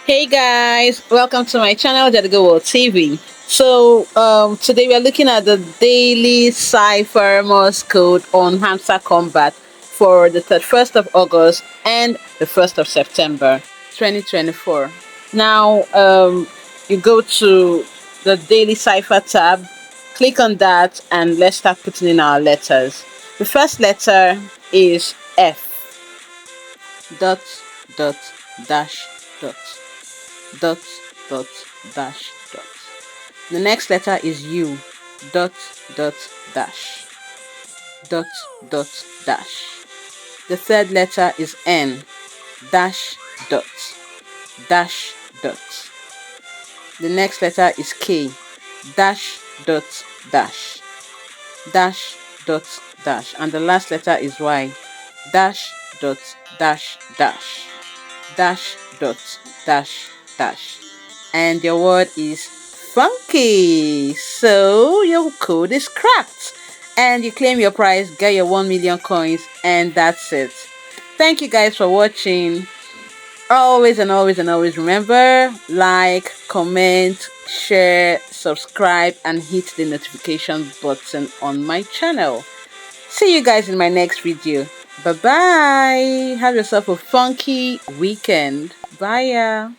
Hey guys, welcome to my channel, World TV. Today we are looking at the daily Cipher Morse code on Hamster Kombat for the 31st of August and the 1st of September 2024. Now, you go to the daily Cipher tab, click on that, and let's start putting in our letters. The first letter is F. Dot, dot, dash, dot. Dot, dot, dash, dot. The next letter is U. Dot, dot, dash. Dot, dot, dash. The third letter is N. Dash, dot. Dash, dot. The next letter is K. Dash, dot, dash. Dash, dot, dash. And the last letter is Y. Dash, dot, dash, dash. Dash, dot, dash, dash. And your word is funky. So your code is cracked. And you claim your prize, get your 1 million coins, and that's it. Thank you guys for watching. Always and always and always remember, like, comment, share, subscribe, and hit the notification button on my channel. See you guys in my next video. Bye bye. Have yourself a funky weekend. Bye.